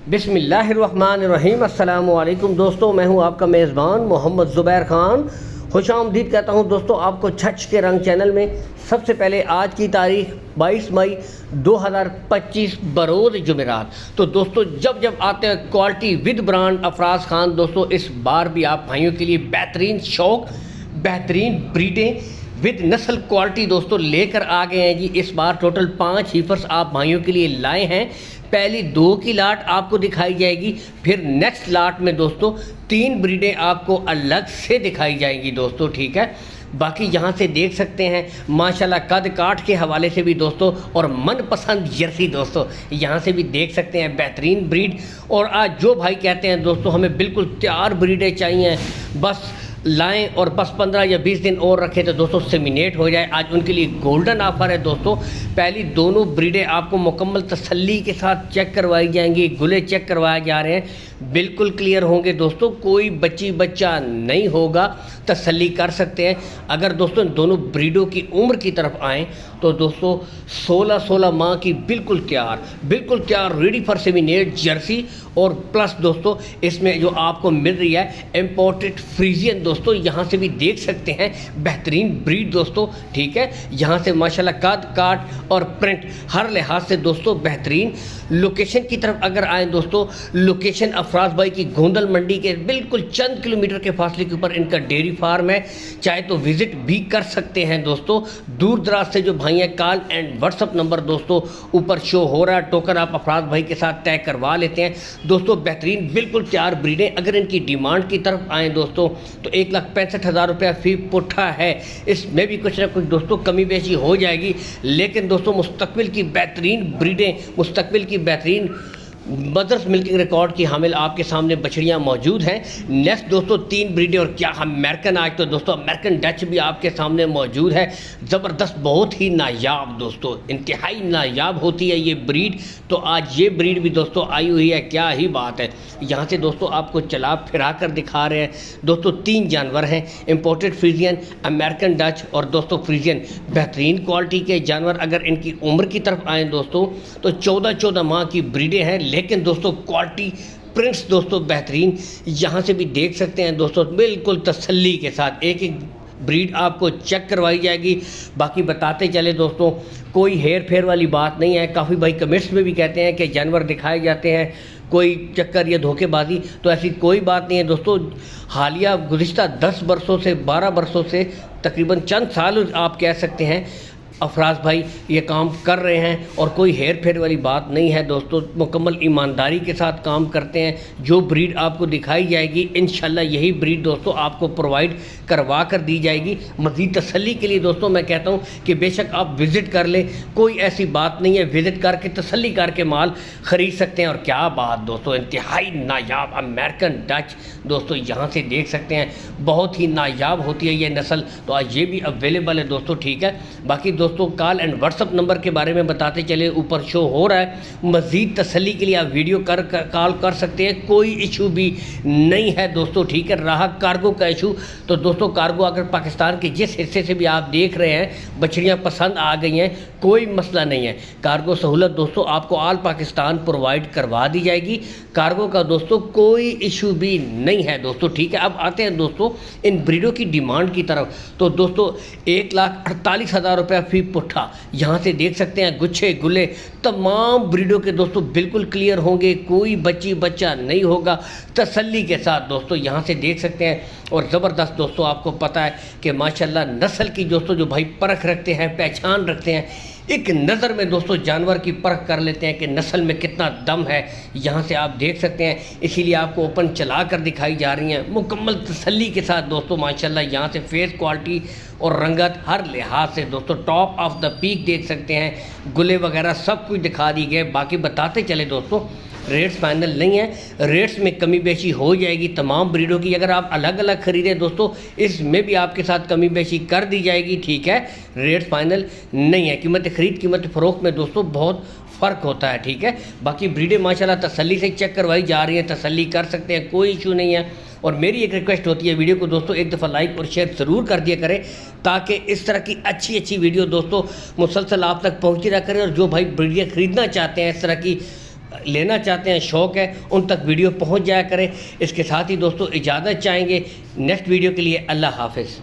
बिस्मिल्लाहिर्रहमानिर्रहीम। अस्सलाम वालेकुम दोस्तों, मैं हूं आपका मेज़बान मोहम्मद ज़ुबैर ख़ान। खुशामदीद कहता हूं दोस्तों आपको छछ के रंग चैनल में। सबसे पहले आज की तारीख 22 मई 2025 बरोज़ जुमेरात। तो दोस्तों जब जब आते हैं quality with brand Afraz Khan, दोस्तों इस बार भी आप भाइयों के लिए बेहतरीन शौक, बेहतरीन ब्रीडें विद नस्ल क्वालिटी दोस्तों लेकर आ गए हैं जी। इस बार टोटल 5 हीफर्स आप भाइयों के लिए लाए हैं। पहली 2 की लाट आपको दिखाई जाएगी, फिर नेक्स्ट लाट में दोस्तों 3 ब्रीडें आपको अलग से दिखाई जाएंगी दोस्तों, ठीक है। बाकी यहाँ से देख सकते हैं माशाल्लाह कद काठ के हवाले से भी दोस्तों, और मनपसंद जर्सी दोस्तों यहाँ से भी देख सकते हैं बेहतरीन ब्रीड। और आज जो भाई कहते हैं दोस्तों हमें बिल्कुल तैयार ब्रीडें चाहिए, बस लाएं और बस 15 या 20 दिन और रखें तो दोस्तों सेमिनेट हो जाए, आज उनके लिए गोल्डन ऑफर है दोस्तों। पहली दोनों ब्रीडें आपको मुकम्मल तसल्ली के साथ चेक करवाई जाएंगी, गुले चेक करवाए जा रहे हैं, बिल्कुल क्लियर होंगे दोस्तों, कोई बच्ची बच्चा नहीं होगा, तसल्ली कर सकते हैं। अगर दोस्तों दोनों ब्रीडों की उम्र की तरफ आएँ तो दोस्तों 16-16 माह की बिल्कुल तैयार रेडी फॉर सेमिनेट जर्सी। और प्लस दोस्तों इसमें जो आपको मिल रही है इम्पोर्टेड फ्रीजियन दोस्तों, यहाँ से भी देख सकते हैं बेहतरीन ब्रीड दोस्तों, ठीक है। यहाँ से माशाल्लाह कद काट और प्रिंट हर लिहाज से दोस्तों बेहतरीन। लोकेशन की तरफ अगर आएँ दोस्तों, लोकेशन अफराज भाई की गोंदल मंडी के बिल्कुल चंद किलोमीटर के फासले के ऊपर इनका डेयरी फार्म है, चाहे तो विज़िट भी कर सकते हैं दोस्तों। दूर दराज से जो भाई हैं कॉल एंड व्हाट्सअप नंबर दोस्तों ऊपर शो हो रहा है, टोकन आप अफराज भाई के साथ तय करवा लेते हैं दोस्तों। बेहतरीन बिल्कुल तैयार ब्रीडें। अगर इनकी डिमांड की तरफ आएँ दोस्तों तो 1,65,000 रुपया फ़ी पुट्ठा है, इसमें भी कुछ ना कुछ दोस्तों कमी बेशी हो जाएगी। लेकिन दोस्तों मुस्तकबिल की बेहतरीन ब्रीडें, मुस्तकबिल की बेहतरीन मदर्स मिल्किंग रिकॉर्ड की हामिल आपके सामने बछड़ियाँ मौजूद हैं। नेक्स्ट दोस्तों 3 ब्रीडें और क्या अमेरिकन, आज तो दोस्तों अमेरिकन डच भी आपके सामने मौजूद है। ज़बरदस्त, बहुत ही नायाब दोस्तों, इंतहाई नायाब होती है ये ब्रीड। तो आज ये ब्रीड भी दोस्तों आई हुई है, क्या ही बात है। यहाँ से दोस्तों आपको चला फिरा कर दिखा रहे हैं दोस्तों। 3 जानवर हैं, इम्पोर्टेड फ्रीजियन, अमेरिकन डच और दोस्तों फ्रीजियन, बेहतरीन क्वालिटी के जानवर। अगर इनकी उम्र की तरफ आएँ दोस्तों तो 14-14 माह की ब्रीडें हैं, लेकिन दोस्तों क्वालिटी प्रिंट्स दोस्तों बेहतरीन। यहाँ से भी देख सकते हैं दोस्तों बिल्कुल तसल्ली के साथ एक एक ब्रीड आपको चेक करवाई जाएगी। बाकी बताते चले दोस्तों, कोई हेर फेर वाली बात नहीं है। काफ़ी भाई कमेंट्स में भी कहते हैं कि जानवर दिखाए जाते हैं कोई चक्कर या धोखेबाजी, तो ऐसी कोई बात नहीं है दोस्तों। हालिया गुज़िश्ता 10 वर्षों से 12 वर्षों से तकरीबन चंद साल आप कह सकते हैं अफराज भाई ये काम कर रहे हैं, और कोई हेर फेर वाली बात नहीं है दोस्तों। मुकम्मल ईमानदारी के साथ काम करते हैं। जो ब्रीड आपको दिखाई जाएगी इंशाल्लाह यही ब्रीड दोस्तों आपको प्रोवाइड करवा कर दी जाएगी। मज़ीद तसल्ली के लिए दोस्तों मैं कहता हूँ कि बेशक आप विज़िट कर लें, कोई ऐसी बात नहीं है, विज़िट करके तसल्ली करके माल ख़रीद सकते हैं। और क्या बात दोस्तों, इंतहाई नायाब अमेरिकन डच दोस्तों, यहाँ से देख सकते हैं बहुत ही नायाब होती है ये नस्ल। तो आज ये भी अवेलेबल है दोस्तों, ठीक है। बाकी दोस्तों कॉल एंड व्हाट्सअप नंबर के बारे में बताते चले, ऊपर शो हो रहा है। मज़ीद तसल्ली के लिए आप वीडियो कॉल कर सकते हैं, कोई इशू भी नहीं है दोस्तों, ठीक है। रहा कार्गो का इशू, तो दोस्तों कार्गो अगर पाकिस्तान के जिस हिस्से से भी आप देख रहे हैं बछड़ियाँ पसंद आ गई हैं, कोई मसला नहीं है। कार्गो सहूलत दोस्तों आपको ऑल पाकिस्तान प्रोवाइड करवा दी जाएगी। कार्गो का दोस्तों कोई इशू भी नहीं है दोस्तों, ठीक है। अब आते हैं दोस्तों इन ब्रीडों की डिमांड की तरफ। तो दोस्तों 1,48,000 रुपया फ़ी पुट्ठा, यहाँ से देख सकते हैं गुच्छे गुले तमाम ब्रीडों के दोस्तों बिल्कुल क्लियर होंगे, कोई बच्ची बच्चा नहीं होगा, तसल्ली के साथ दोस्तों यहाँ से देख सकते हैं। और ज़बरदस्त दोस्तों आपको पता है कि माशाल्लाह नस्ल की दोस्तों जो भाई परख रखते हैं, पहचान रखते हैं, एक नज़र में दोस्तों जानवर की परख कर लेते हैं कि नस्ल में कितना दम है, यहाँ से आप देख सकते हैं। इसीलिए आपको ओपन चला कर दिखाई जा रही हैं मुकम्मल तसल्ली के साथ दोस्तों। माशाल्लाह यहाँ से फेस क्वालिटी और रंगत हर लिहाज से दोस्तों टॉप ऑफ द पीक देख सकते हैं, गुले वगैरह सब कुछ दिखा दी गए। बाकी बताते चले दोस्तों, रेट्स फाइनल नहीं है, रेट्स में कमी बेशी हो जाएगी तमाम ब्रीडों की। अगर आप अलग अलग ख़रीदें दोस्तों इसमें भी आपके साथ कमी बेशी कर दी जाएगी, ठीक है। रेट्स फाइनल नहीं है, कीमत ख़रीद कीमत फ़रोख्त में दोस्तों बहुत फ़र्क होता है, ठीक है। बाकी ब्रीडें माशाल्लाह तसल्ली से चेक करवाई जा रही हैं, तसल्ली कर सकते हैं, कोई इशू नहीं है। और मेरी एक रिक्वेस्ट होती है, वीडियो को दोस्तों एक दफ़ा लाइक और शेयर ज़रूर कर दिया करें, ताकि इस तरह की अच्छी वीडियो दोस्तों मुसलसल आप तक पहुँची रहा करें। और जो भाई ब्रीडें ख़रीदना चाहते हैं इस तरह की लेना चाहते हैं, शौक़ है, उन तक वीडियो पहुंच जाया करे। इसके साथ ही दोस्तों इजाज़त चाहेंगे। नेक्स्ट वीडियो के लिए अल्लाह हाफ़िज़।